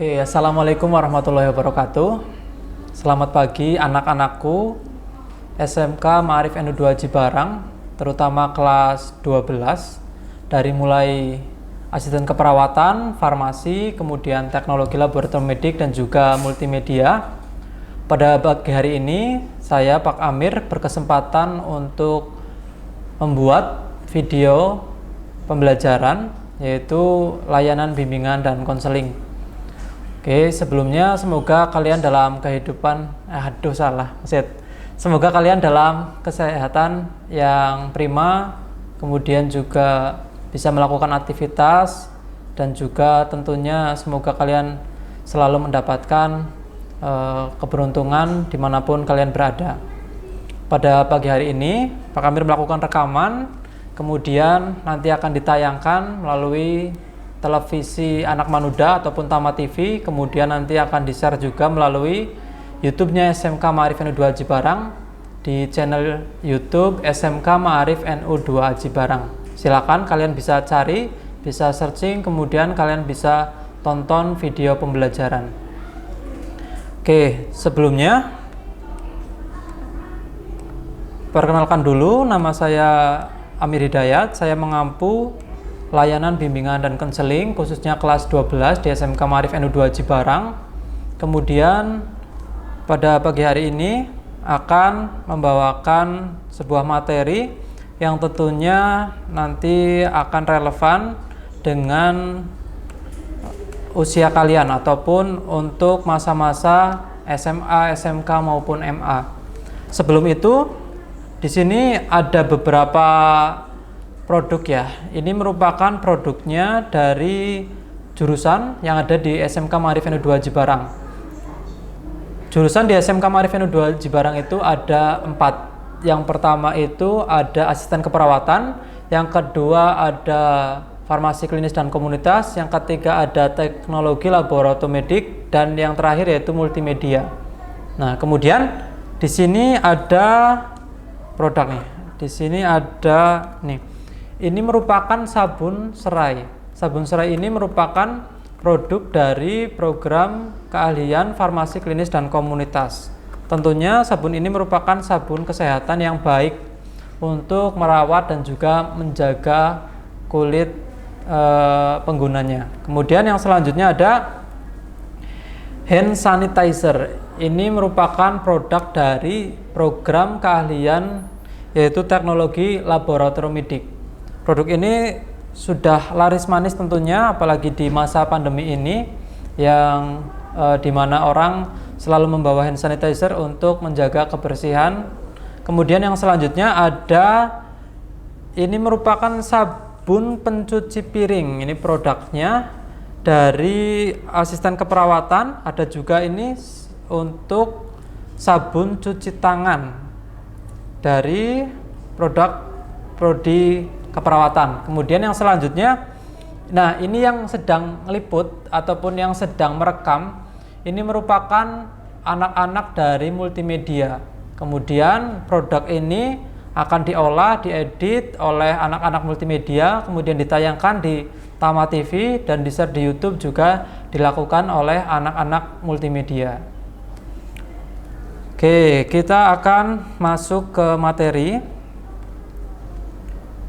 Oke, Assalamualaikum warahmatullahi wabarakatuh. Selamat pagi anak-anakku SMK Ma'arif NU2 Cibarang, terutama kelas 12, dari mulai asisten keperawatan, farmasi, kemudian teknologi laboratorium medik dan juga multimedia. Pada pagi hari ini, saya Pak Amir berkesempatan untuk membuat video pembelajaran, yaitu layanan bimbingan dan konseling. Oke, sebelumnya semoga kalian dalam kehidupan, semoga kalian dalam kesehatan yang prima, kemudian juga bisa melakukan aktivitas, dan juga tentunya semoga kalian selalu mendapatkan keberuntungan dimanapun kalian berada. Pada pagi hari ini, Pak Amir melakukan rekaman, kemudian nanti akan ditayangkan melalui televisi Anak Manuda ataupun Tama TV, kemudian nanti akan di-share juga melalui YouTube-nya SMK Ma'arif NU2 Cibarang di channel YouTube SMK Ma'arif NU2 Cibarang. Silakan kalian bisa cari, bisa searching, kemudian kalian bisa tonton video pembelajaran. Oke, sebelumnya perkenalkan dulu, nama saya Amir Hidayat, saya mengampu layanan bimbingan dan konseling khususnya kelas 12 di SMK Ma'arif NU2 Cibarang. Kemudian pada pagi hari ini akan membawakan sebuah materi yang tentunya nanti akan relevan dengan usia kalian ataupun untuk masa-masa SMA, SMK maupun MA. Sebelum itu, di sini ada beberapa produk ya. Ini merupakan produknya dari jurusan yang ada di SMK Ma'arif NU2 Cibarang. Jurusan di SMK Ma'arif NU2 Cibarang itu ada 4. Yang pertama itu ada asisten keperawatan, yang kedua ada farmasi klinis dan komunitas, yang ketiga ada teknologi laboratorium medik, dan yang terakhir yaitu multimedia. Nah, kemudian di sini ada produk nih. Di sini ada nih. Ini merupakan sabun serai. Sabun serai ini merupakan produk dari program keahlian farmasi klinis dan komunitas. Tentunya sabun ini merupakan sabun kesehatan yang baik untuk merawat dan juga menjaga kulit penggunanya. Kemudian yang selanjutnya ada hand sanitizer. Ini merupakan produk dari program keahlian yaitu teknologi laboratorium medik. Produk ini sudah laris manis tentunya, apalagi di masa pandemi ini yang dimana orang selalu membawa hand sanitizer untuk menjaga kebersihan. Kemudian yang selanjutnya ada, ini merupakan sabun pencuci piring. Ini produknya dari asisten keperawatan. Ada juga ini untuk sabun cuci tangan dari produk prodi keperawatan. Kemudian yang selanjutnya, nah ini yang sedang meliput ataupun yang sedang merekam, ini merupakan anak-anak dari multimedia. Kemudian produk ini akan diolah, diedit oleh anak-anak multimedia, kemudian ditayangkan di Tama TV dan di-share di YouTube juga dilakukan oleh anak-anak multimedia. Oke, kita akan masuk ke materi.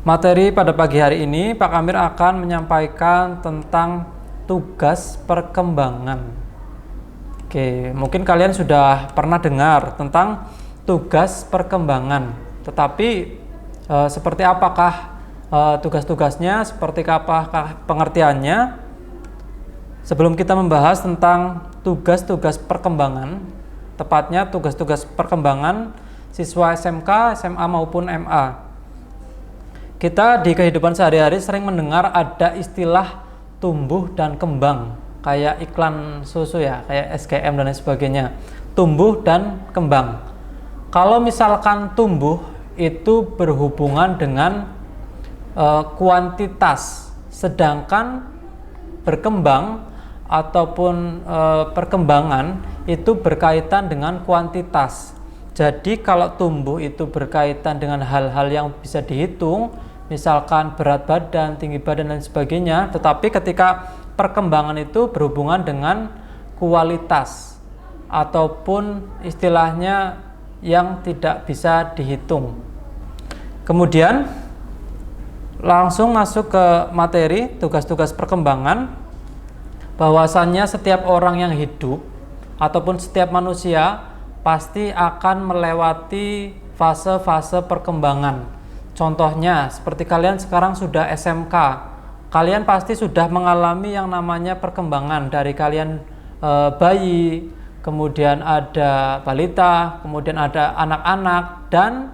Materi pada pagi hari ini, Pak Amir akan menyampaikan tentang tugas perkembangan. Oke, mungkin kalian sudah pernah dengar tentang tugas perkembangan. Tetapi seperti apakah tugas-tugasnya, seperti apakah pengertiannya? Sebelum kita membahas tentang tugas-tugas perkembangan, tepatnya tugas-tugas perkembangan siswa SMK, SMA maupun MA. Kita di kehidupan sehari-hari sering mendengar ada istilah tumbuh dan kembang, kayak iklan susu ya, kayak SKM dan lain sebagainya. Tumbuh dan kembang. Kalau misalkan tumbuh itu berhubungan dengan kuantitas, sedangkan berkembang ataupun perkembangan itu berkaitan dengan kuantitas. Jadi kalau tumbuh itu berkaitan dengan hal-hal yang bisa dihitung, misalkan berat badan, tinggi badan dan sebagainya. Tetapi ketika perkembangan itu berhubungan dengan kualitas ataupun istilahnya yang tidak bisa dihitung. Kemudian langsung masuk ke materi tugas-tugas perkembangan, bahwasannya setiap orang yang hidup ataupun setiap manusia pasti akan melewati fase-fase perkembangan. Contohnya seperti kalian sekarang sudah SMK, kalian pasti sudah mengalami yang namanya perkembangan dari kalian bayi, kemudian ada balita, kemudian ada anak-anak, dan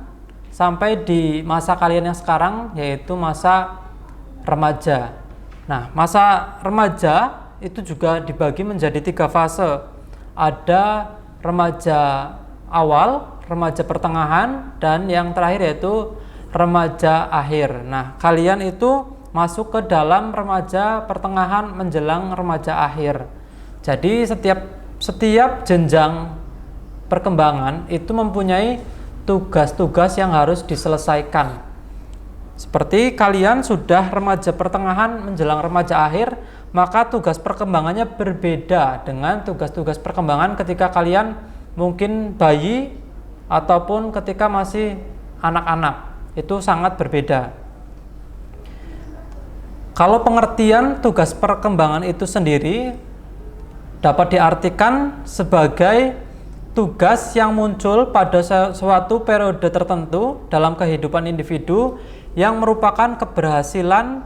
sampai di masa kalian yang sekarang yaitu masa remaja. Nah, masa remaja itu juga dibagi menjadi 3 fase. Ada remaja awal, remaja pertengahan, dan yang terakhir yaitu remaja akhir. Nah, kalian itu masuk ke dalam remaja pertengahan menjelang remaja akhir. Jadi setiap jenjang perkembangan itu mempunyai tugas-tugas yang harus diselesaikan. Seperti kalian sudah remaja pertengahan menjelang remaja akhir, maka tugas perkembangannya berbeda dengan tugas-tugas perkembangan ketika kalian mungkin bayi ataupun ketika masih anak-anak. Itu sangat berbeda. Kalau pengertian tugas perkembangan itu sendiri dapat diartikan sebagai tugas yang muncul pada suatu periode tertentu dalam kehidupan individu yang merupakan keberhasilan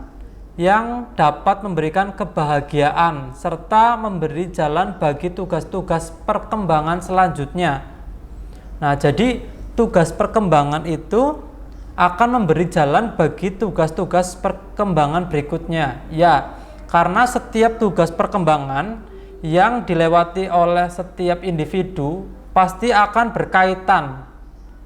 yang dapat memberikan kebahagiaan serta memberi jalan bagi tugas-tugas perkembangan selanjutnya. Nah, jadi tugas perkembangan itu akan memberi jalan bagi tugas-tugas perkembangan berikutnya. Ya, karena setiap tugas perkembangan yang dilewati oleh setiap individu pasti akan berkaitan.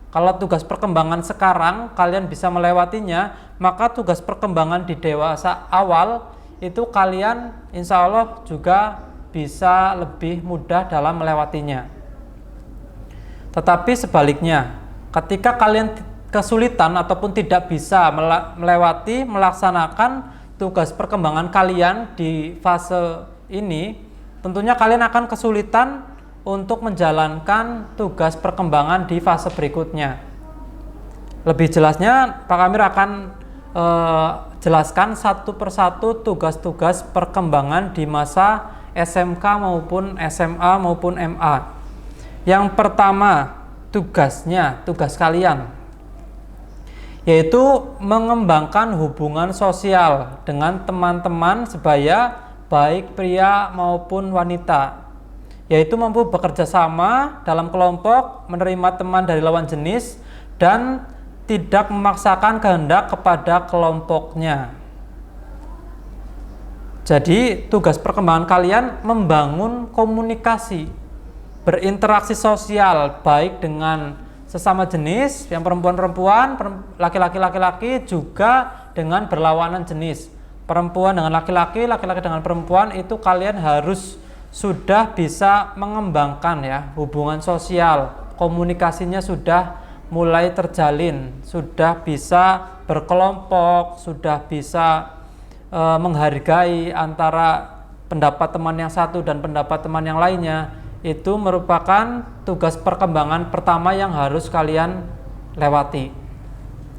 Kalau tugas perkembangan sekarang kalian bisa melewatinya, maka tugas perkembangan di dewasa awal itu kalian insya Allah juga bisa lebih mudah dalam melewatinya. Tetapi sebaliknya, ketika kalian kesulitan ataupun tidak bisa melaksanakan tugas perkembangan kalian di fase ini, tentunya kalian akan kesulitan untuk menjalankan tugas perkembangan di fase berikutnya. Lebih jelasnya, Pak Amir akan jelaskan satu persatu tugas-tugas perkembangan di masa SMK maupun SMA maupun MA. Yang pertama, tugas kalian yaitu mengembangkan hubungan sosial dengan teman-teman sebaya, baik pria maupun wanita, yaitu mampu bekerja sama dalam kelompok, menerima teman dari lawan jenis, dan tidak memaksakan kehendak kepada kelompoknya. Jadi tugas perkembangan kalian membangun komunikasi, berinteraksi sosial baik dengan sesama jenis, yang perempuan-perempuan, laki-laki juga dengan berlawanan jenis. Perempuan dengan laki-laki, laki-laki dengan perempuan, itu kalian harus sudah bisa mengembangkan ya hubungan sosial, komunikasinya sudah mulai terjalin, sudah bisa berkelompok, sudah bisa menghargai antara pendapat teman yang satu dan pendapat teman yang lainnya. Itu merupakan tugas perkembangan pertama yang harus kalian lewati.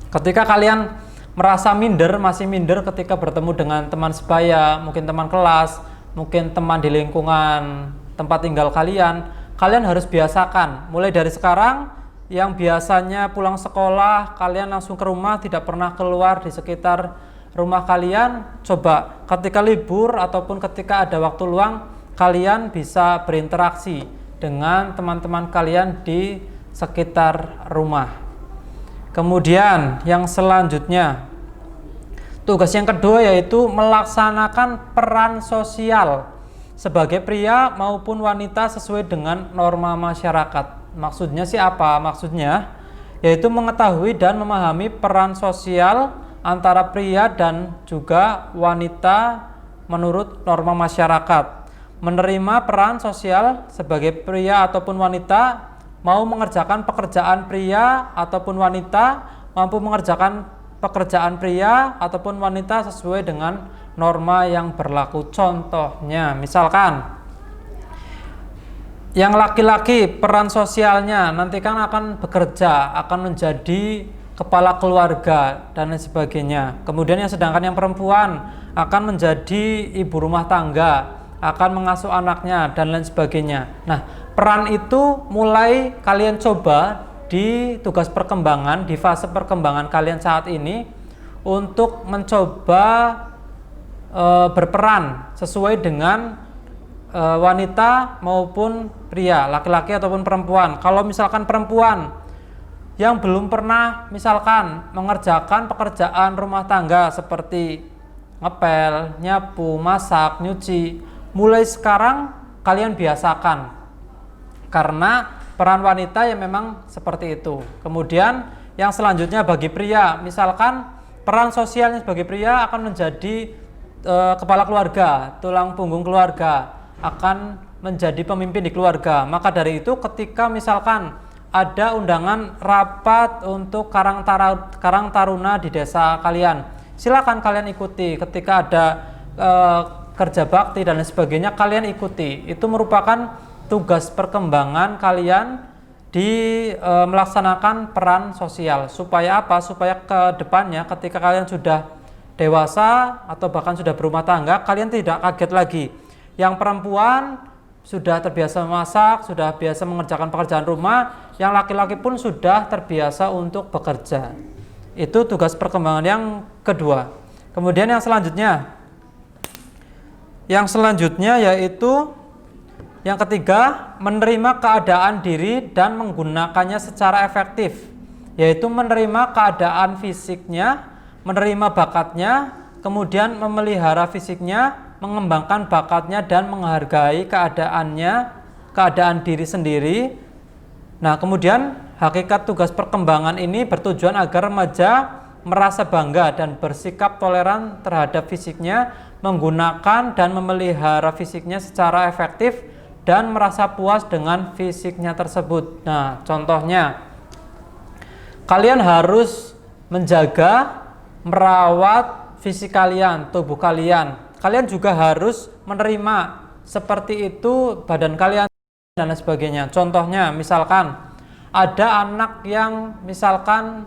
Ketika kalian merasa masih minder ketika bertemu dengan teman sebaya, mungkin teman kelas, mungkin teman di lingkungan tempat tinggal kalian harus biasakan. Mulai dari sekarang, yang biasanya pulang sekolah, kalian langsung ke rumah, tidak pernah keluar di sekitar rumah kalian, coba ketika libur ataupun ketika ada waktu luang, kalian bisa berinteraksi dengan teman-teman kalian di sekitar rumah. Kemudian yang selanjutnya, tugas yang kedua yaitu melaksanakan peran sosial sebagai pria maupun wanita sesuai dengan norma masyarakat. Maksudnya sih apa? Maksudnya yaitu mengetahui dan memahami peran sosial antara pria dan juga wanita menurut norma masyarakat. Menerima peran sosial sebagai pria ataupun wanita, mau mengerjakan pekerjaan pria ataupun wanita, mampu mengerjakan pekerjaan pria ataupun wanita sesuai dengan norma yang berlaku. Contohnya, misalkan Yang laki-laki peran sosialnya nanti kan akan bekerja, akan menjadi kepala keluarga dan lain sebagainya. Kemudian yang sedangkan yang perempuan akan menjadi ibu rumah tangga, akan mengasuh anaknya dan lain sebagainya. Nah, peran itu mulai kalian coba di tugas perkembangan, di fase perkembangan kalian saat ini untuk mencoba berperan sesuai dengan wanita maupun pria, laki-laki ataupun perempuan. Kalau misalkan perempuan yang belum pernah misalkan mengerjakan pekerjaan rumah tangga seperti ngepel, nyapu, masak, nyuci, mulai sekarang kalian biasakan, karena peran wanita yang memang seperti itu. Kemudian yang selanjutnya bagi pria, misalkan peran sosialnya sebagai pria akan menjadi kepala keluarga, tulang punggung keluarga, akan menjadi pemimpin di keluarga. Maka dari itu ketika misalkan ada undangan rapat untuk karang taruna di desa kalian, silakan kalian ikuti. Ketika ada kerja bakti dan lain sebagainya, kalian ikuti. Itu merupakan tugas perkembangan kalian di melaksanakan peran sosial. Supaya apa? Supaya ke depannya ketika kalian sudah dewasa atau bahkan sudah berumah tangga, kalian tidak kaget lagi. Yang perempuan sudah terbiasa memasak, sudah biasa mengerjakan pekerjaan rumah, yang laki-laki pun sudah terbiasa untuk bekerja. Itu tugas perkembangan yang kedua. Kemudian yang selanjutnya yaitu yang ketiga, menerima keadaan diri dan menggunakannya secara efektif, yaitu menerima keadaan fisiknya, menerima bakatnya, kemudian memelihara fisiknya, mengembangkan bakatnya dan menghargai keadaan diri sendiri. Nah, kemudian hakikat tugas perkembangan ini bertujuan agar remaja merasa bangga dan bersikap toleran terhadap fisiknya, menggunakan dan memelihara fisiknya secara efektif dan merasa puas dengan fisiknya tersebut. Nah, contohnya kalian harus menjaga, merawat fisik kalian, tubuh kalian. Kalian juga harus menerima seperti itu badan kalian dan lain sebagainya. Contohnya misalkan ada anak yang misalkan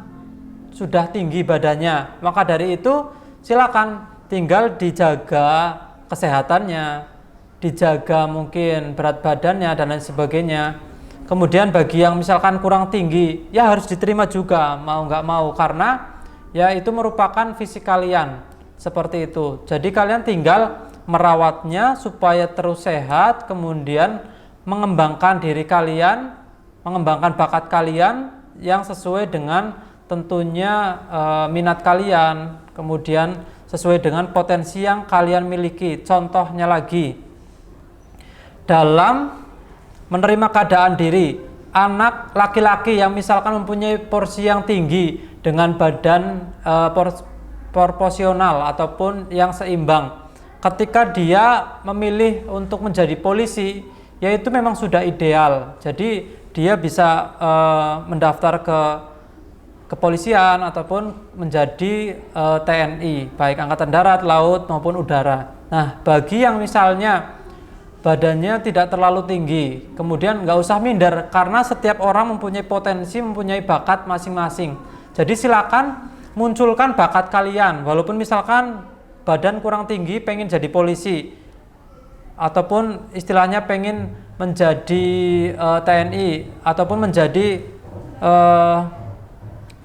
sudah tinggi badannya, maka dari itu silakan tinggal dijaga kesehatannya, dijaga mungkin berat badannya dan lain sebagainya. Kemudian bagi yang misalkan kurang tinggi, ya harus diterima juga, mau nggak mau, karena ya itu merupakan fisik kalian. Seperti itu. Jadi kalian tinggal merawatnya supaya terus sehat, kemudian mengembangkan diri kalian, mengembangkan bakat kalian yang sesuai dengan tentunya minat kalian, kemudian sesuai dengan potensi yang kalian miliki. Contohnya lagi, dalam menerima keadaan diri, anak laki-laki yang misalkan mempunyai porsi yang tinggi dengan badan proporsional ataupun yang seimbang, ketika dia memilih untuk menjadi polisi, yaitu memang sudah ideal. Jadi dia bisa mendaftar ke kepolisian ataupun menjadi TNI, baik angkatan darat, laut maupun udara. Nah, bagi yang misalnya badannya tidak terlalu tinggi, kemudian nggak usah minder, karena setiap orang mempunyai potensi, mempunyai bakat masing-masing. Jadi silakan munculkan bakat kalian, walaupun misalkan badan kurang tinggi pengen jadi polisi, ataupun istilahnya pengen menjadi TNI, ataupun menjadi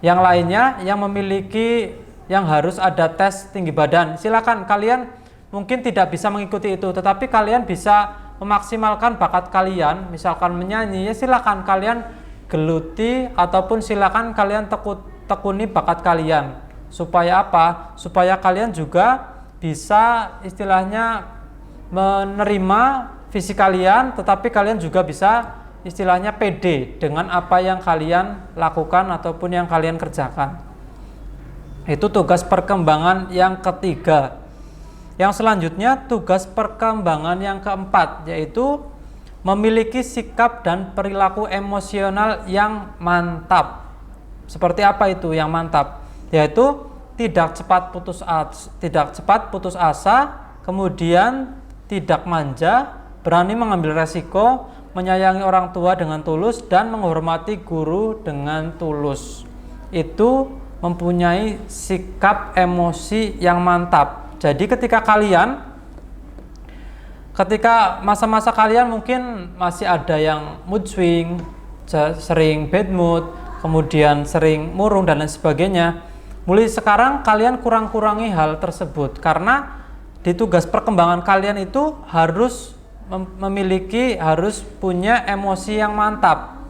yang lainnya yang memiliki, yang harus ada tes tinggi badan. Silakan, kalian mungkin tidak bisa mengikuti itu, tetapi kalian bisa memaksimalkan bakat kalian. Misalkan menyanyi, ya silakan kalian geluti, ataupun silakan kalian tekuni bakat kalian. Supaya apa? Supaya kalian juga bisa istilahnya menerima fisik kalian, tetapi kalian juga bisa istilahnya pede dengan apa yang kalian lakukan ataupun yang kalian kerjakan. Itu tugas perkembangan yang ketiga. Yang selanjutnya tugas perkembangan yang keempat, yaitu memiliki sikap dan perilaku emosional yang mantap. Seperti apa itu yang mantap? Yaitu tidak cepat putus asa, kemudian tidak manja, berani mengambil resiko, menyayangi orang tua dengan tulus dan menghormati guru dengan tulus. Itu mempunyai sikap emosi yang mantap. Jadi ketika masa-masa kalian mungkin masih ada yang mood swing, sering bad mood, kemudian sering murung dan lain sebagainya. Mulai sekarang kalian kurang-kurangi hal tersebut, karena di tugas perkembangan kalian itu harus harus punya emosi yang mantap,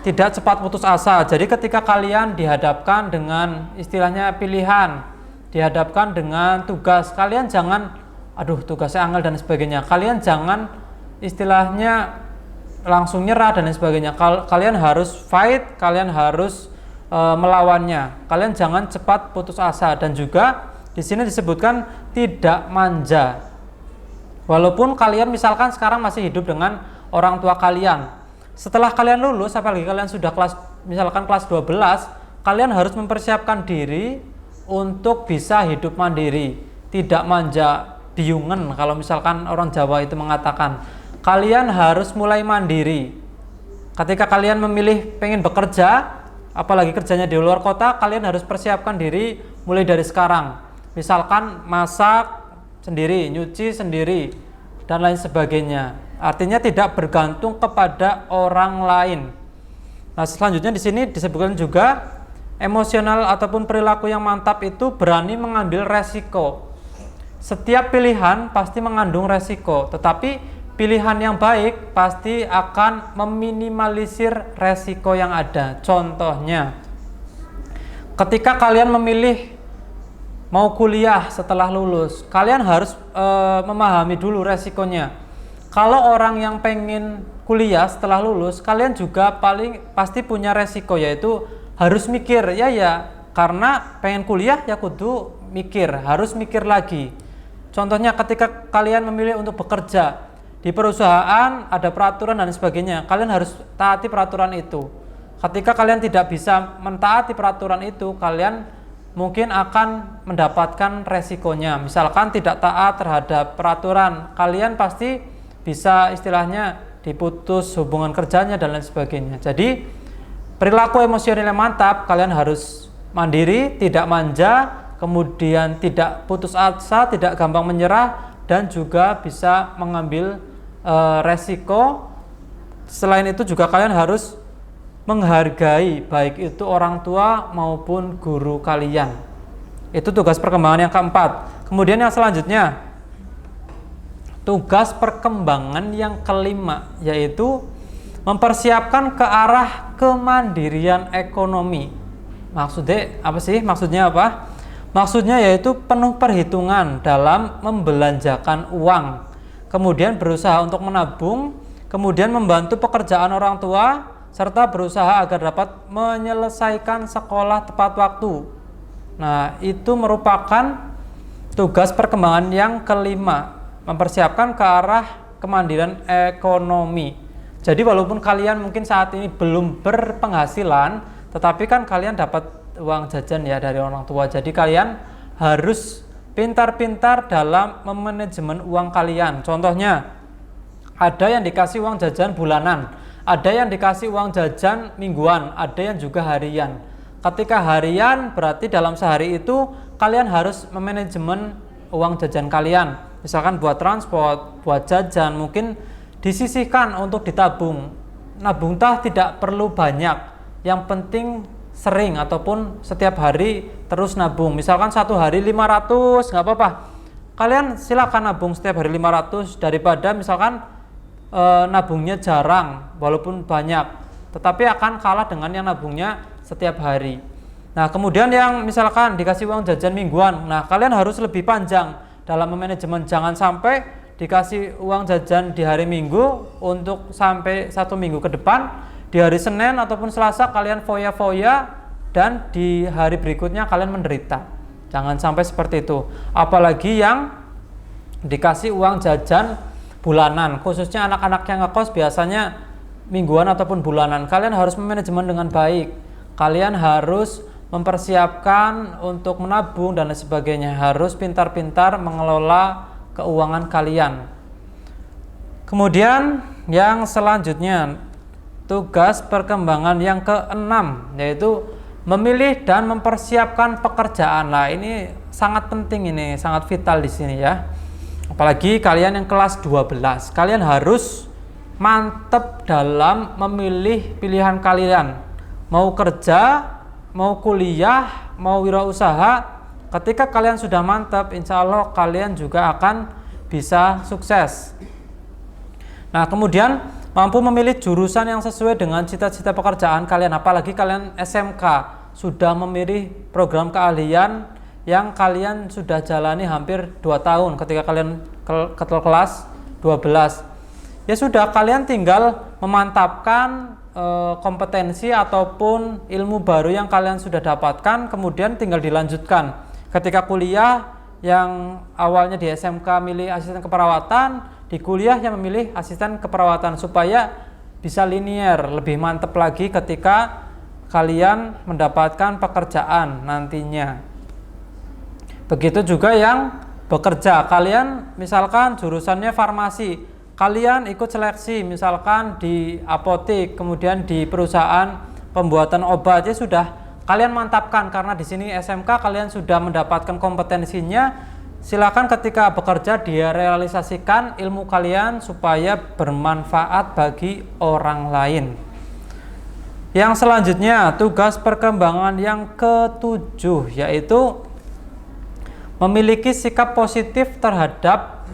tidak cepat putus asa. Jadi ketika kalian dihadapkan dengan istilahnya pilihan, dihadapkan dengan tugas, kalian jangan aduh tugasnya angel dan sebagainya, kalian jangan istilahnya langsung nyerah dan lain sebagainya. Kalian harus fight, kalian harus melawannya, kalian jangan cepat putus asa. Dan juga di sini disebutkan tidak manja. Walaupun kalian misalkan sekarang masih hidup dengan orang tua kalian, setelah kalian lulus, apalagi kalian sudah misalkan kelas 12, kalian harus mempersiapkan diri untuk bisa hidup mandiri, tidak manja biungen. Kalau misalkan orang Jawa itu mengatakan, kalian harus mulai mandiri. Ketika kalian memilih pengen bekerja, apalagi kerjanya di luar kota, kalian harus persiapkan diri mulai dari sekarang. Misalkan masak sendiri, nyuci sendiri, dan lain sebagainya. Artinya tidak bergantung kepada orang lain. Nah, selanjutnya di sini disebutkan juga emosional ataupun perilaku yang mantap itu berani mengambil resiko. Setiap pilihan pasti mengandung resiko, tetapi pilihan yang baik pasti akan meminimalisir resiko yang ada. Contohnya, ketika kalian memilih mau kuliah setelah lulus, kalian harus memahami dulu resikonya. Kalau orang yang pengen kuliah setelah lulus, kalian juga pasti punya resiko, yaitu harus mikir, karena pengen kuliah ya kudu mikir, harus mikir lagi. Contohnya ketika kalian memilih untuk bekerja di perusahaan, ada peraturan dan sebagainya, kalian harus taati peraturan itu. Ketika kalian tidak bisa mentaati peraturan itu, kalian mungkin akan mendapatkan resikonya. Misalkan tidak taat terhadap peraturan, kalian pasti bisa istilahnya diputus hubungan kerjanya dan lain sebagainya. Jadi perilaku emosional yang mantap, kalian harus mandiri, tidak manja, kemudian tidak putus asa, tidak gampang menyerah, dan juga bisa mengambil resiko. Selain itu juga kalian harus menghargai baik itu orang tua maupun guru kalian. Itu tugas perkembangan yang keempat. Kemudian yang selanjutnya, tugas perkembangan yang kelima, yaitu mempersiapkan ke arah kemandirian ekonomi. Maksudnya apa sih? Maksudnya yaitu penuh perhitungan dalam membelanjakan uang, kemudian berusaha untuk menabung, kemudian membantu pekerjaan orang tua, serta berusaha agar dapat menyelesaikan sekolah tepat waktu. Nah, itu merupakan tugas perkembangan yang kelima, mempersiapkan ke arah kemandirian ekonomi. Jadi walaupun kalian mungkin saat ini belum berpenghasilan, tetapi kan kalian dapat uang jajan ya dari orang tua. Jadi kalian harus pintar-pintar dalam memanajemen uang kalian. Contohnya, ada yang dikasih uang jajan bulanan, ada yang dikasih uang jajan mingguan, ada yang juga harian. Ketika harian berarti dalam sehari itu kalian harus memanajemen uang jajan kalian. Misalkan buat transport, buat jajan, mungkin disisihkan untuk ditabung. Nabung tidak perlu banyak, yang penting sering ataupun setiap hari terus nabung. Misalkan satu hari 500, nggak apa-apa. Kalian silakan nabung setiap hari 500 daripada misalkan nabungnya jarang walaupun banyak, tetapi akan kalah dengan yang nabungnya setiap hari. Nah, kemudian yang misalkan dikasih uang jajan mingguan, nah kalian harus lebih panjang dalam manajemen. Jangan sampai dikasih uang jajan di hari Minggu untuk sampai 1 minggu ke depan, di hari Senin ataupun Selasa kalian foya-foya, dan di hari berikutnya kalian menderita. Jangan sampai seperti itu. Apalagi yang dikasih uang jajan bulanan, khususnya anak-anak yang ngekos biasanya mingguan ataupun bulanan. Kalian harus memanajemen dengan baik. Kalian harus mempersiapkan untuk menabung dan lain sebagainya. Harus pintar-pintar mengelola keuangan kalian. Kemudian Yang selanjutnya, tugas perkembangan yang keenam, yaitu memilih dan mempersiapkan pekerjaan. Nah, ini sangat penting, ini sangat vital di sini ya. Apalagi kalian yang kelas 12, kalian harus mantep dalam memilih pilihan kalian. Mau kerja, mau kuliah, mau wirausaha. Ketika kalian sudah mantap, insya Allah kalian juga akan bisa sukses. Nah, kemudian mampu memilih jurusan yang sesuai dengan cita-cita pekerjaan kalian. Apalagi kalian SMK sudah memilih program keahlian yang kalian sudah jalani hampir 2 tahun ketika kalian ke kelas 12. Ya sudah, kalian tinggal memantapkan kompetensi ataupun ilmu baru yang kalian sudah dapatkan, kemudian tinggal dilanjutkan. Ketika kuliah, yang awalnya di SMK milih asisten keperawatan, di kuliah yang memilih asisten keperawatan, supaya bisa linier, lebih mantap lagi ketika kalian mendapatkan pekerjaan nantinya. Begitu juga yang bekerja, kalian misalkan jurusannya farmasi, kalian ikut seleksi misalkan di apotek, kemudian di perusahaan pembuatan obat, ya sudah, kalian mantapkan karena di sini SMK kalian sudah mendapatkan kompetensinya. Silakan ketika bekerja dia realisasikan ilmu kalian supaya bermanfaat bagi orang lain. Yang selanjutnya, tugas perkembangan yang ketujuh, yaitu memiliki sikap positif terhadap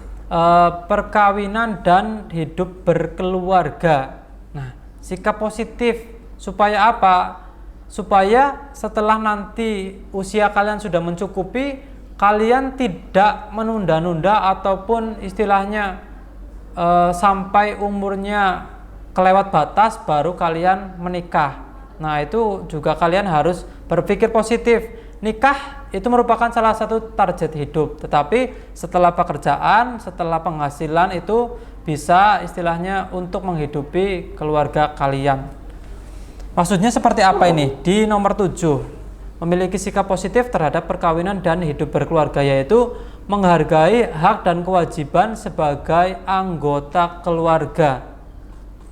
perkawinan dan hidup berkeluarga. Nah, sikap positif supaya apa? Supaya setelah nanti usia kalian sudah mencukupi, kalian tidak menunda-nunda ataupun istilahnya sampai umurnya kelewat batas baru kalian menikah. Nah, itu juga kalian harus berpikir positif. Nikah itu merupakan salah satu target hidup, tetapi setelah pekerjaan, setelah penghasilan itu bisa istilahnya untuk menghidupi keluarga kalian. Maksudnya seperti apa ini? Di nomor 7, memiliki sikap positif terhadap perkawinan dan hidup berkeluarga, yaitu menghargai hak dan kewajiban sebagai anggota keluarga.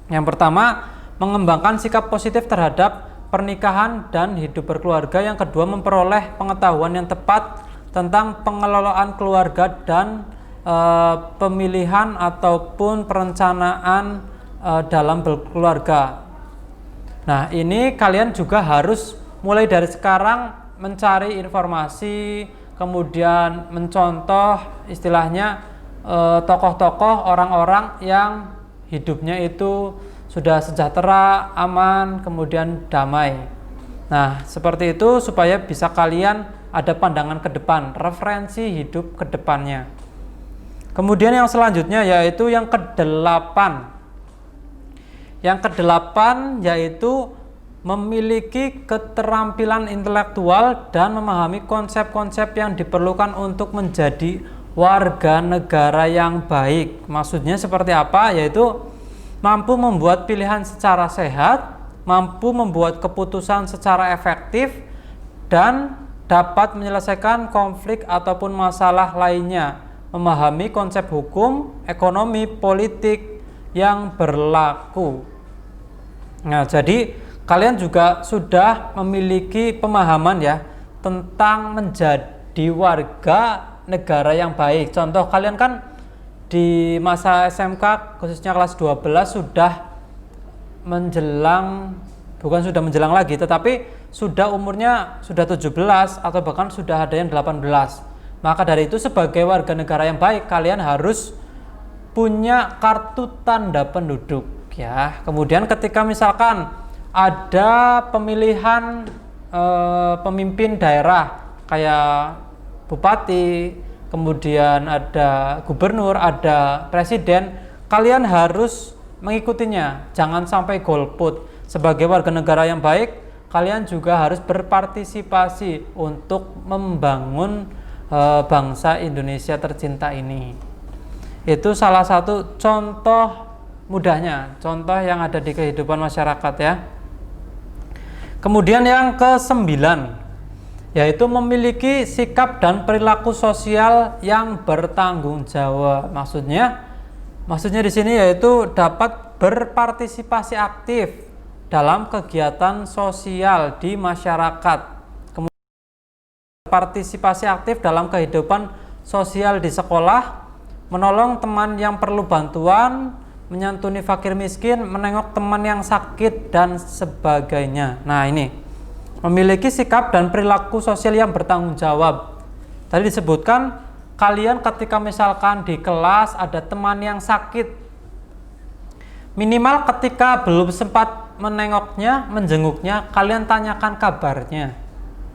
Yang pertama, mengembangkan sikap positif terhadap pernikahan dan hidup berkeluarga. Yang kedua, memperoleh pengetahuan yang tepat tentang pengelolaan keluarga dan pemilihan ataupun perencanaan dalam berkeluarga. Nah, ini kalian juga harus mulai dari sekarang mencari informasi, kemudian mencontoh istilahnya tokoh-tokoh orang-orang yang hidupnya itu sudah sejahtera, aman, kemudian damai. Nah, seperti itu supaya bisa kalian ada pandangan ke depan, referensi hidup ke depannya. Kemudian yang selanjutnya yaitu yang ke-8. Yang ke-8 yaitu memiliki keterampilan intelektual dan memahami konsep-konsep yang diperlukan untuk menjadi warga negara yang baik. Maksudnya seperti apa? Yaitu mampu membuat pilihan secara sehat, mampu membuat keputusan secara efektif, dan dapat menyelesaikan konflik ataupun masalah lainnya, memahami konsep hukum, ekonomi, politik yang berlaku. Nah, jadi kalian juga sudah memiliki pemahaman ya tentang menjadi warga negara yang baik. Contoh, kalian kan di masa SMK khususnya kelas 12 sudah menjelang, bukan sudah menjelang lagi, tetapi sudah umurnya sudah 17 atau bahkan sudah ada yang 18. Maka dari itu sebagai warga negara yang baik kalian harus punya kartu tanda penduduk ya. Kemudian ketika misalkan ada pemilihan pemimpin daerah kayak bupati, kemudian ada gubernur, ada presiden, kalian harus mengikutinya, jangan sampai golput. Sebagai warga negara yang baik, kalian juga harus berpartisipasi untuk membangun bangsa Indonesia tercinta ini. Itu salah satu contoh mudahnya, contoh yang ada di kehidupan masyarakat ya. Kemudian yang ke-9 yaitu memiliki sikap dan perilaku sosial yang bertanggung jawab. Maksudnya Maksudnya di sini yaitu dapat berpartisipasi aktif dalam kegiatan sosial di masyarakat. Kemudian partisipasi aktif dalam kehidupan sosial di sekolah, menolong teman yang perlu bantuan, menyantuni fakir miskin, menengok teman yang sakit, dan sebagainya. Nah, ini memiliki sikap dan perilaku sosial yang bertanggung jawab. Tadi disebutkan, kalian ketika misalkan di kelas ada teman yang sakit, minimal ketika belum sempat menengoknya, menjenguknya, kalian tanyakan kabarnya.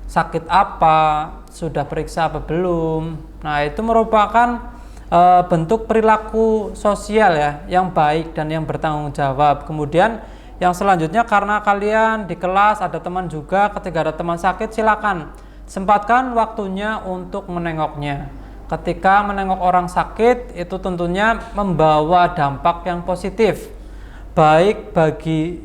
Sakit apa, sudah periksa apa belum. Nah, itu merupakan bentuk perilaku sosial ya, yang baik dan yang bertanggung jawab. Kemudian yang selanjutnya, karena kalian di kelas ada teman juga, ketika ada teman sakit, silakan sempatkan waktunya untuk menengoknya. Ketika menengok orang sakit, itu tentunya membawa dampak yang positif, baik bagi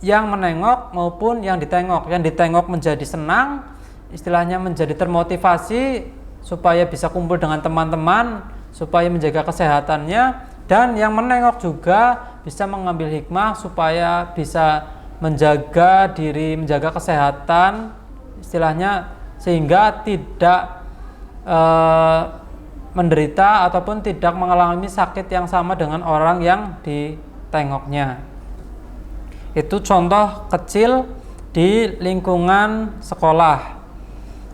yang menengok maupun yang ditengok. Yang ditengok menjadi senang, istilahnya menjadi termotivasi supaya bisa kumpul dengan teman-teman, supaya menjaga kesehatannya, dan yang menengok juga bisa mengambil hikmah supaya bisa menjaga diri, menjaga kesehatan, istilahnya sehingga tidak menderita ataupun tidak mengalami sakit yang sama dengan orang yang ditengoknya. Itu contoh kecil di lingkungan sekolah.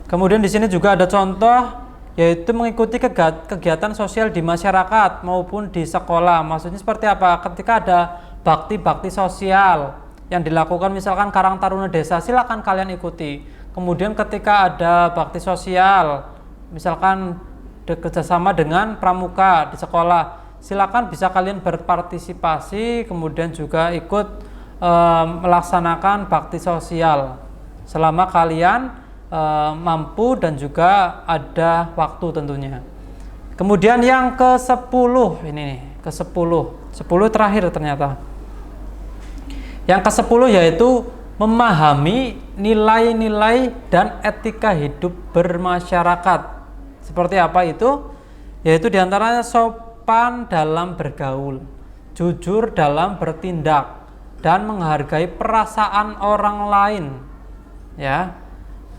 Kemudian di sini juga ada contoh, yaitu mengikuti kegiatan sosial di masyarakat maupun di sekolah. Maksudnya seperti apa? Ketika ada bakti-bakti sosial yang dilakukan, misalkan Karang Taruna Desa, silakan kalian ikuti. Kemudian ketika ada bakti sosial, misalkan kerjasama dengan pramuka di sekolah, silakan bisa kalian berpartisipasi, kemudian juga ikut melaksanakan bakti sosial selama kalian mampu dan juga ada waktu tentunya. Kemudian yang ke-10 ini nih, ke-10 terakhir ternyata. Yang ke-10 yaitu memahami nilai-nilai dan etika hidup bermasyarakat. Seperti apa itu? Yaitu diantaranya sopan dalam bergaul, jujur dalam bertindak, dan menghargai perasaan orang lain. Ya.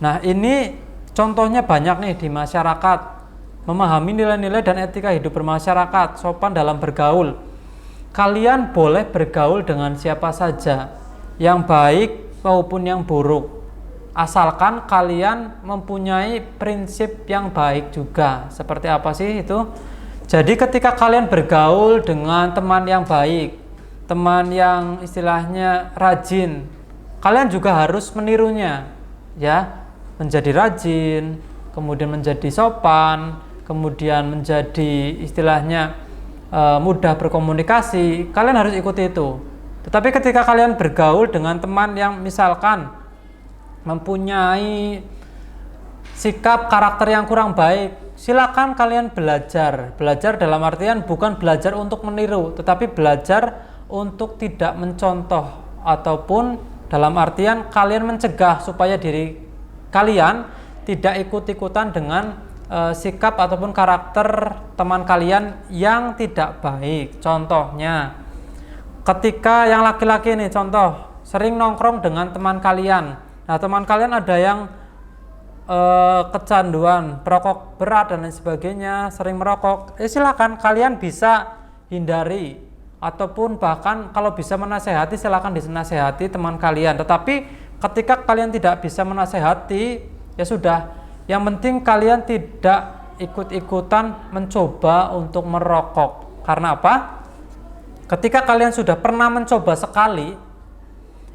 Nah, ini contohnya banyak nih di masyarakat. Memahami nilai-nilai dan etika hidup bermasyarakat, sopan dalam bergaul. Kalian boleh bergaul dengan siapa saja, yang baik maupun yang buruk, asalkan kalian mempunyai prinsip yang baik juga. Seperti apa sih itu? Jadi ketika kalian bergaul dengan teman yang baik, teman yang istilahnya rajin, kalian juga harus menirunya, ya. Menjadi rajin, kemudian menjadi sopan, kemudian menjadi istilahnya mudah berkomunikasi, kalian harus ikuti itu. Tetapi ketika kalian bergaul dengan teman yang misalkan mempunyai sikap karakter yang kurang baik, silakan kalian belajar. Belajar dalam artian bukan belajar untuk meniru, tetapi belajar untuk tidak mencontoh, ataupun dalam artian kalian mencegah supaya diri kalian tidak ikut-ikutan dengan sikap ataupun karakter teman kalian yang tidak baik. Contohnya, ketika yang laki-laki nih, contoh sering nongkrong dengan teman kalian. Nah, teman kalian ada yang kecanduan perokok berat dan lain sebagainya, sering merokok, silakan kalian bisa hindari, ataupun bahkan kalau bisa menasehati, silakan dinasehati teman kalian. Tetapi ketika kalian tidak bisa menasehati, ya sudah, yang penting kalian tidak ikut-ikutan mencoba untuk merokok. Karena apa? Ketika kalian sudah pernah mencoba sekali,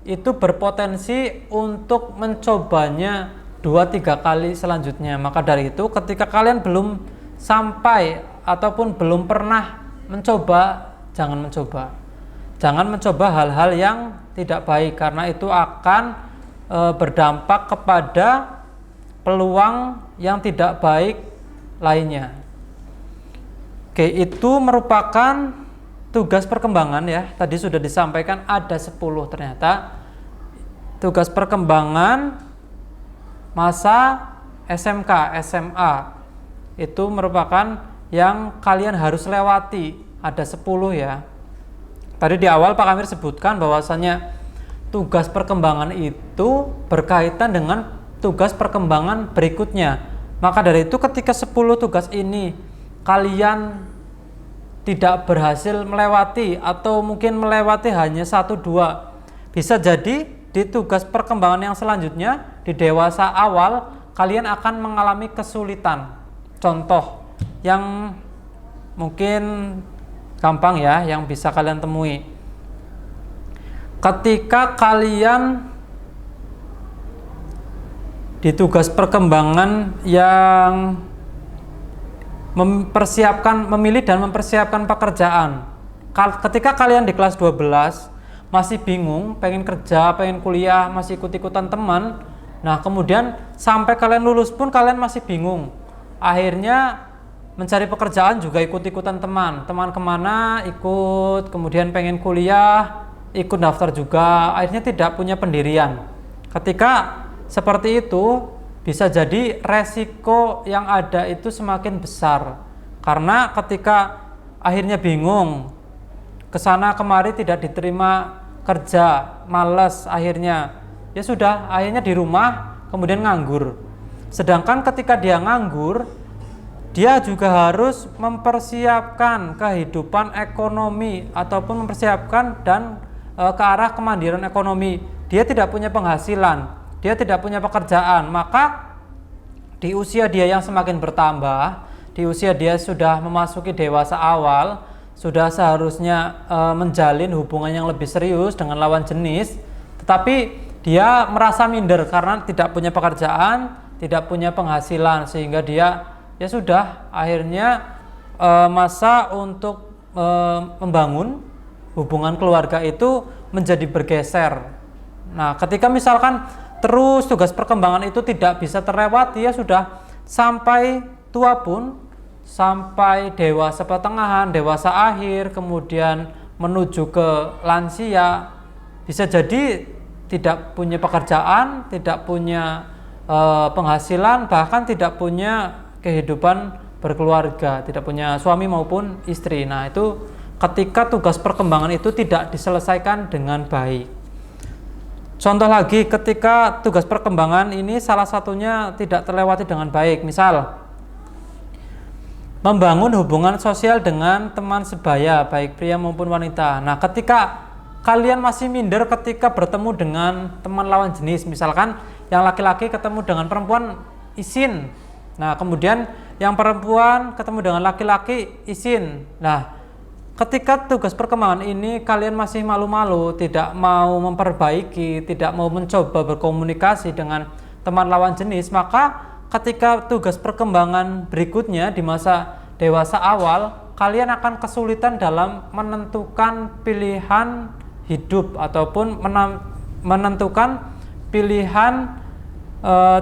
itu berpotensi untuk mencobanya 2-3 kali selanjutnya. Maka dari itu, ketika kalian belum sampai ataupun belum pernah mencoba, jangan mencoba. Jangan mencoba hal-hal yang tidak baik, karena itu akan berdampak kepada peluang yang tidak baik lainnya. Oke, itu merupakan tugas perkembangan ya. Tadi sudah disampaikan ada 10 ternyata. Tugas perkembangan masa SMK, SMA. Itu merupakan yang kalian harus lewati ada 10 ya. Tadi di awal Pak Amir sebutkan bahwasannya tugas perkembangan itu berkaitan dengan tugas perkembangan berikutnya. Maka dari itu ketika 10 tugas ini kalian tidak berhasil melewati atau mungkin melewati hanya 1-2, bisa jadi di tugas perkembangan yang selanjutnya di dewasa awal kalian akan mengalami kesulitan. Contoh yang mungkin gampang ya, yang bisa kalian temui. Ketika kalian di tugas perkembangan yang memilih dan mempersiapkan pekerjaan. Ketika kalian di kelas 12 masih bingung, pengen kerja, pengen kuliah, masih ikut-ikutan teman. Nah, kemudian sampai kalian lulus pun kalian masih bingung. Akhirnya mencari pekerjaan juga ikut-ikutan teman. Teman kemana ikut, kemudian pengen kuliah, ikut daftar juga. Akhirnya tidak punya pendirian. Ketika seperti itu, bisa jadi resiko yang ada itu semakin besar. Karena ketika akhirnya bingung, kesana kemari tidak diterima kerja, malas akhirnya, ya sudah, akhirnya di rumah kemudian nganggur. Sedangkan ketika dia nganggur, dia juga harus mempersiapkan kehidupan ekonomi ataupun mempersiapkan dan ke arah kemandirian ekonomi. Dia tidak punya penghasilan, dia tidak punya pekerjaan, maka di usia dia yang semakin bertambah, di usia dia sudah memasuki dewasa awal, sudah seharusnya menjalin hubungan yang lebih serius dengan lawan jenis, tetapi dia merasa minder karena tidak punya pekerjaan, tidak punya penghasilan, sehingga dia ya sudah akhirnya masa untuk membangun hubungan keluarga itu menjadi bergeser. Nah, ketika misalkan terus tugas perkembangan itu tidak bisa terlewati, ya sudah sampai tua pun, sampai dewasa pertengahan, dewasa akhir, kemudian menuju ke lansia, bisa jadi tidak punya pekerjaan, tidak punya penghasilan, bahkan tidak punya kehidupan berkeluarga, tidak punya suami maupun istri. Nah, itu ketika tugas perkembangan itu tidak diselesaikan dengan baik. Contoh lagi, ketika tugas perkembangan ini salah satunya tidak terlewati dengan baik, misal membangun hubungan sosial dengan teman sebaya, baik pria maupun wanita. Nah, ketika kalian masih minder ketika bertemu dengan teman lawan jenis, misalkan yang laki-laki ketemu dengan perempuan izin, nah kemudian yang perempuan ketemu dengan laki-laki izin. Nah, ketika tugas perkembangan ini kalian masih malu-malu, tidak mau memperbaiki, tidak mau mencoba berkomunikasi dengan teman lawan jenis, maka ketika tugas perkembangan berikutnya di masa dewasa awal, kalian akan kesulitan dalam menentukan pilihan hidup ataupun menentukan pilihan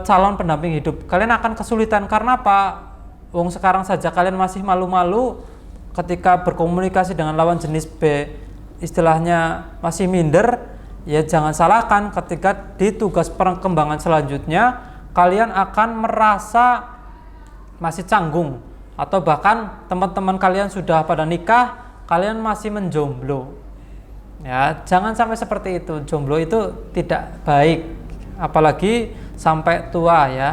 calon pendamping hidup. Kalian akan kesulitan karena apa? Wong sekarang saja kalian masih malu-malu ketika berkomunikasi dengan lawan jenis B, istilahnya masih minder, ya jangan salahkan ketika di tugas perkembangan selanjutnya kalian akan merasa masih canggung, atau bahkan teman-teman kalian sudah pada nikah, kalian masih menjomblo. Ya, jangan sampai seperti itu. Jomblo itu tidak baik, apalagi sampai tua ya.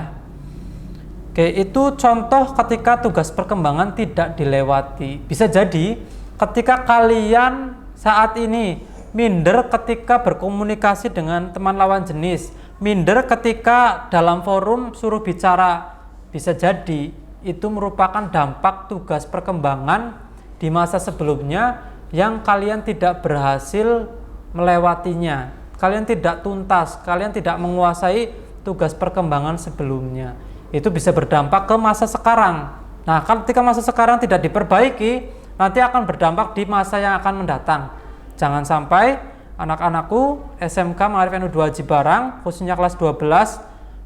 Oke, itu contoh ketika tugas perkembangan tidak dilewati. Bisa jadi ketika kalian saat ini minder ketika berkomunikasi dengan teman lawan jenis, minder ketika dalam forum suruh bicara, bisa jadi itu merupakan dampak tugas perkembangan di masa sebelumnya yang kalian tidak berhasil melewatinya. Kalian tidak tuntas, kalian tidak menguasai tugas perkembangan sebelumnya. Itu bisa berdampak ke masa sekarang. Nah, ketika masa sekarang tidak diperbaiki, nanti akan berdampak di masa yang akan mendatang. Jangan sampai anak-anakku SMK Maarif NU2 Cibarang, khususnya kelas 12,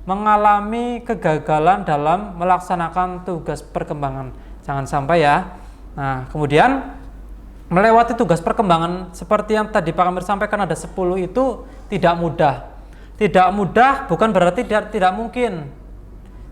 mengalami kegagalan dalam melaksanakan tugas perkembangan. Jangan sampai ya. Nah, kemudian melewati tugas perkembangan seperti yang tadi Pak Amir sampaikan ada 10 itu tidak mudah. Tidak mudah bukan berarti tidak mungkin.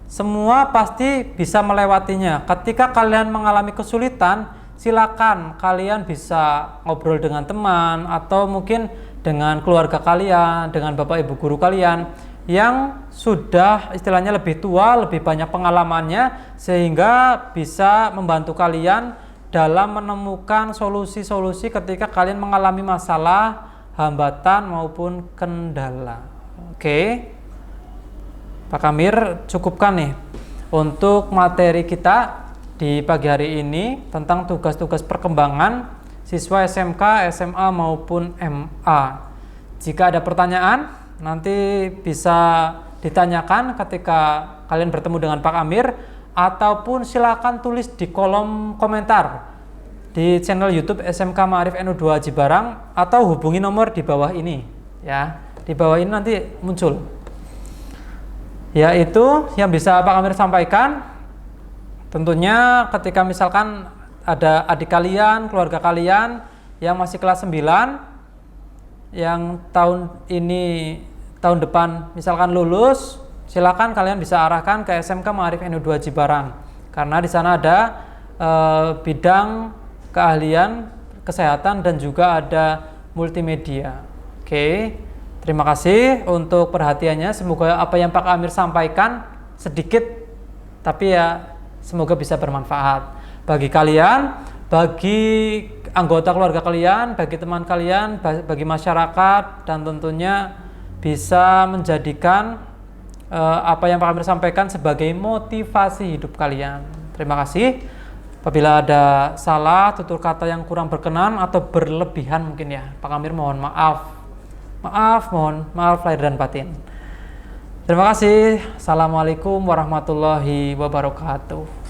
Semua pasti bisa melewatinya. Ketika kalian mengalami kesulitan, silakan kalian bisa ngobrol dengan teman atau mungkin dengan keluarga kalian, dengan bapak ibu guru kalian yang sudah istilahnya lebih tua, lebih banyak pengalamannya, sehingga bisa membantu kalian dalam menemukan solusi-solusi ketika kalian mengalami masalah, hambatan maupun kendala. Oke, Pak Amir cukupkan nih untuk materi kita di pagi hari ini tentang tugas-tugas perkembangan siswa SMK, SMA maupun MA. Jika ada pertanyaan, nanti bisa ditanyakan ketika kalian bertemu dengan Pak Amir, ataupun silakan tulis di kolom komentar di channel YouTube SMK Ma'arif NU2 Aji Barang, atau hubungi nomor di bawah ini ya. Di bawah ini nanti muncul. Ya, itu yang bisa Pak Amir sampaikan. Tentunya ketika misalkan ada adik kalian, keluarga kalian yang masih kelas 9 yang tahun ini, tahun depan misalkan lulus, silakan kalian bisa arahkan ke SMK Ma'arif NU2 Aji Barang, karena di sana ada bidang keahlian kesehatan dan juga ada multimedia. Oke. Terima kasih untuk perhatiannya. Semoga apa yang Pak Amir sampaikan sedikit, tapi ya semoga bisa bermanfaat bagi kalian, bagi anggota keluarga kalian, bagi teman kalian, bagi masyarakat, dan tentunya bisa menjadikan apa yang Pak Amir sampaikan sebagai motivasi hidup kalian. Terima kasih. Apabila ada salah, tutur kata yang kurang berkenan atau berlebihan mungkin ya, Pak Amir mohon maaf. Mohon maaf lahir dan batin. Terima kasih. Assalamualaikum warahmatullahi wabarakatuh.